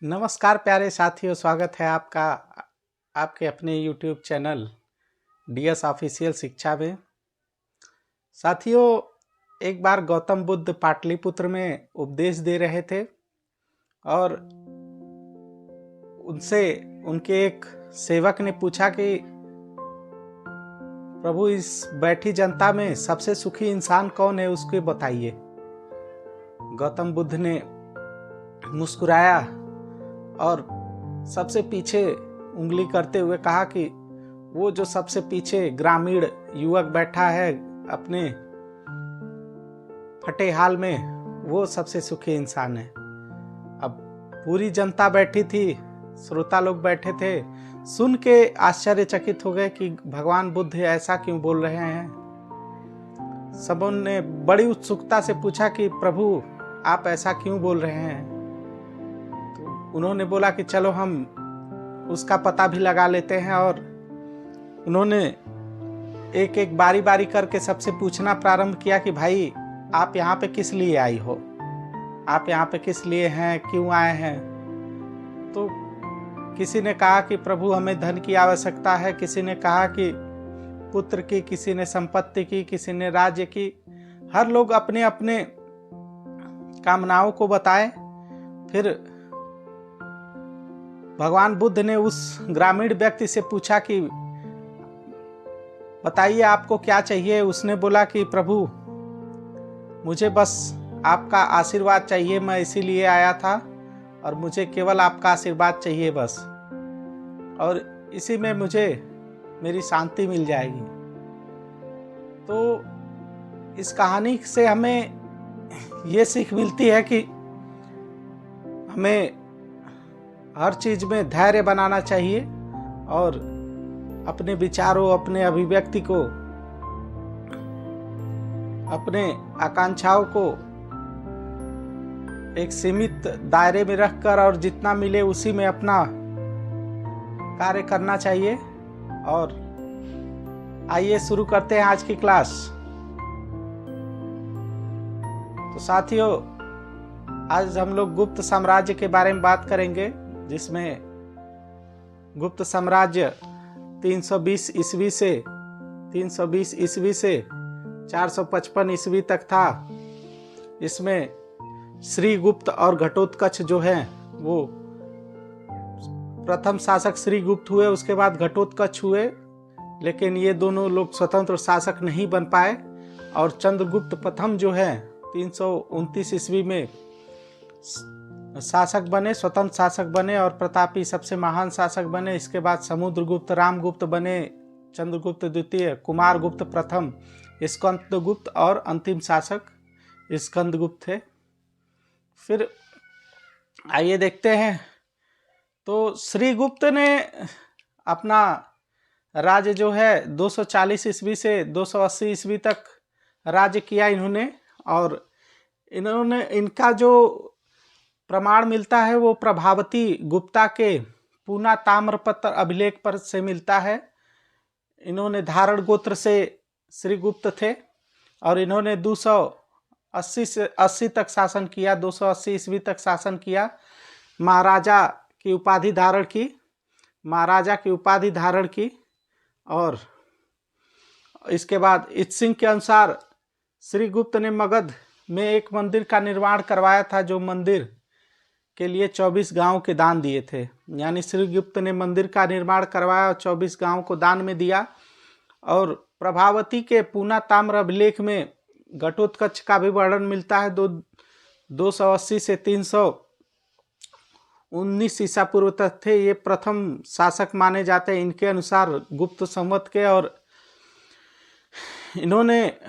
नमस्कार प्यारे साथियों, स्वागत है आपका आपके अपने YouTube चैनल DS ऑफिशियल शिक्षा में। साथियों, एक बार गौतम बुद्ध पाटलिपुत्र में उपदेश दे रहे थे और उनसे उनके एक सेवक ने पूछा कि प्रभु, इस बैठी जनता में सबसे सुखी इंसान कौन है, उसको बताइए। गौतम बुद्ध ने मुस्कुराया और सबसे पीछे उंगली करते हुए कहा कि वो जो सबसे पीछे ग्रामीण युवक बैठा है अपने फटे हाल में, वो सबसे सुखी इंसान है। अब पूरी जनता बैठी थी, श्रोता लोग बैठे थे, सुन के आश्चर्यचकित हो गए कि भगवान बुद्ध ऐसा क्यों बोल रहे हैं। सबों ने बड़ी उत्सुकता से पूछा कि प्रभु, आप ऐसा क्यों बोल रहे हैं। उन्होंने बोला कि चलो हम उसका पता भी लगा लेते हैं, और उन्होंने एक एक बारी बारी करके सबसे पूछना प्रारंभ किया कि भाई, आप यहाँ पे किस लिए आई हो, आप यहाँ पे किस लिए हैं, क्यों आए हैं। तो किसी ने कहा कि प्रभु, हमें धन की आवश्यकता है, किसी ने कहा कि पुत्र की, किसी ने संपत्ति की, किसी ने राज्य की। हर लोग अपने अपने कामनाओं को बताए। फिर भगवान बुद्ध ने उस ग्रामीण व्यक्ति से पूछा कि बताइए आपको क्या चाहिए। उसने बोला कि प्रभु, मुझे बस आपका आशीर्वाद चाहिए, मैं इसीलिए आया था और मुझे केवल आपका आशीर्वाद चाहिए बस, और इसी में मुझे मेरी शांति मिल जाएगी। तो इस कहानी से हमें ये सीख मिलती है कि हमें हर चीज में धैर्य बनाना चाहिए और अपने विचारों, अपने अभिव्यक्ति को, अपने आकांक्षाओं को एक सीमित दायरे में रखकर और जितना मिले उसी में अपना कार्य करना चाहिए। और आइए शुरू करते हैं आज की क्लास। तो साथियों, आज हम लोग गुप्त साम्राज्य के बारे में बात करेंगे, जिसमें गुप्त साम्राज्य 320 ईस्वी से 455 ईस्वी तक था। इसमें श्रीगुप्त और घटोत्कच जो हैं, वो प्रथम शासक श्रीगुप्त हुए, उसके बाद घटोत्कच हुए, लेकिन ये दोनों लोग स्वतंत्र शासक नहीं बन पाए। और चंद्रगुप्त प्रथम जो है 329 ईस्वी में शासक बने, स्वतंत्र शासक बने और प्रतापी सबसे महान शासक बने। इसके बाद समुद्रगुप्त, रामगुप्त बने, चंद्रगुप्त द्वितीय, कुमारगुप्त प्रथम, स्कंदगुप्त और अंतिम शासक स्कंदगुप्त थे। फिर आइए देखते हैं। तो श्रीगुप्त ने अपना राज्य जो है 240 ईस्वी से 280 ईस्वी तक राज्य किया इन्होंने, और इनका जो प्रमाण मिलता है वो प्रभावती गुप्ता के पूना ताम्रपत्र अभिलेख पर से मिलता है। इन्होंने धारण गोत्र से श्रीगुप्त थे और इन्होंने 280 तक शासन किया, 280 ईस्वी तक शासन किया। महाराजा की उपाधि धारण की। और इसके बाद इत्सिंग के अनुसार श्रीगुप्त ने मगध में एक मंदिर का निर्माण करवाया था, जो मंदिर के लिए 24 गांव के दान दिए थे। यानी श्रीगुप्त ने मंदिर का निर्माण करवाया और 24 गांव को दान में दिया। और प्रभावती के पूना ताम्र अभिलेख में घटोत्कच का भी वर्णन मिलता है। 280 से 319 ईसा पूर्व तक थे। ये प्रथम शासक माने जाते हैं इनके अनुसार गुप्त संवत के। और इन्होंने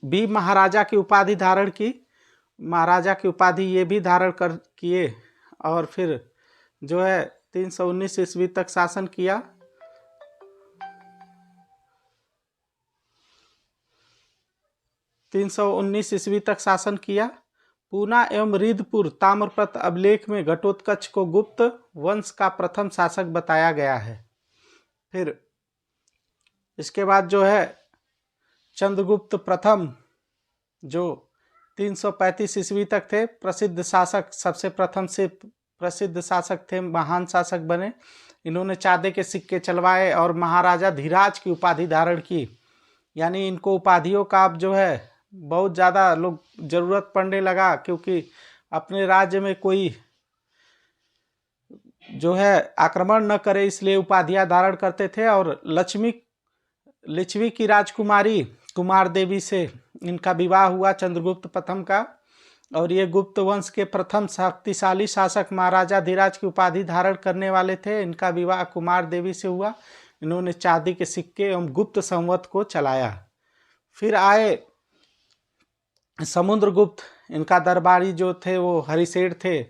भी महाराजा की उपाधि धारण की, महाराजा की उपाधि ये भी धारण कर किए। और फिर जो है 319 ईस्वी तक शासन किया। पूना एवं रिधपुर ताम्रपत्र अभिलेख में घटोत्कच को गुप्त वंश का प्रथम शासक बताया गया है। फिर इसके बाद जो है चंद्रगुप्त प्रथम, जो 335 ईस्वी तक थे, प्रसिद्ध शासक, सबसे प्रथम से प्रसिद्ध शासक थे, महान शासक बने। इन्होंने चांदी के सिक्के चलवाए और महाराजा धीराज की उपाधि धारण की। यानी इनको उपाधियों का अब जो है बहुत ज़्यादा लोग ज़रूरत पड़ने लगा, क्योंकि अपने राज्य में कोई जो है आक्रमण न करे, इसलिए उपाधियां धारण करते थे। और लिच्छवी की राजकुमारी कुमार देवी से इनका विवाह हुआ, चंद्रगुप्त प्रथम का। और ये गुप्त वंश के प्रथम शक्तिशाली शासक महाराजा धीराज की उपाधि धारण करने वाले थे। इनका विवाह कुमार देवी से हुआ। इन्होंने चांदी के सिक्के एवं गुप्त संवत को चलाया। फिर आए समुद्रगुप्त। इनका दरबारी जो थे वो हरिशेठ थे,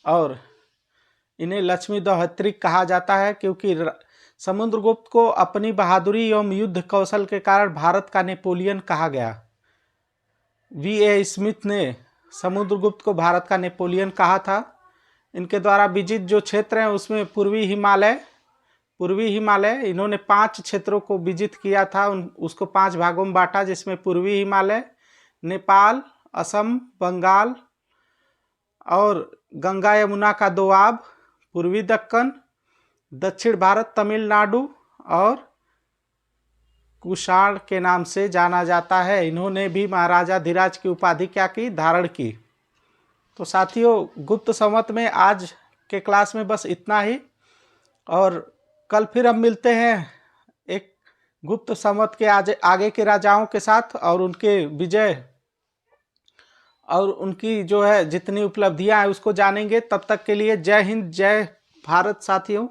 और इन्हें लक्ष्मी दोहत्रिक कहा जाता है, क्योंकि समुद्रगुप्त को अपनी बहादुरी एवं युद्ध कौशल के कारण भारत का नेपोलियन कहा गया। V.A. स्मिथ ने समुद्रगुप्त को भारत का नेपोलियन कहा था। इनके द्वारा विजित जो क्षेत्र हैं उसमें पूर्वी हिमालय इन्होंने 5 क्षेत्रों को विजित किया था। उसको 5 भागों में बांटा, जिसमें पूर्वी हिमालय, नेपाल, असम, बंगाल और गंगा यमुना का दोआब, पूर्वी दक्कन, दक्षिण भारत, तमिलनाडु और कुषाण के नाम से जाना जाता है। इन्होंने भी महाराजा धीराज की उपाधि क्या की, धारण की। तो साथियों, गुप्त संवत में आज के क्लास में बस इतना ही, और कल फिर हम मिलते हैं एक गुप्त संवत के आगे के राजाओं के साथ, और उनके विजय और उनकी जो है जितनी उपलब्धियां हैं उसको जानेंगे। तब तक के लिए जय हिंद, जय भारत साथियों।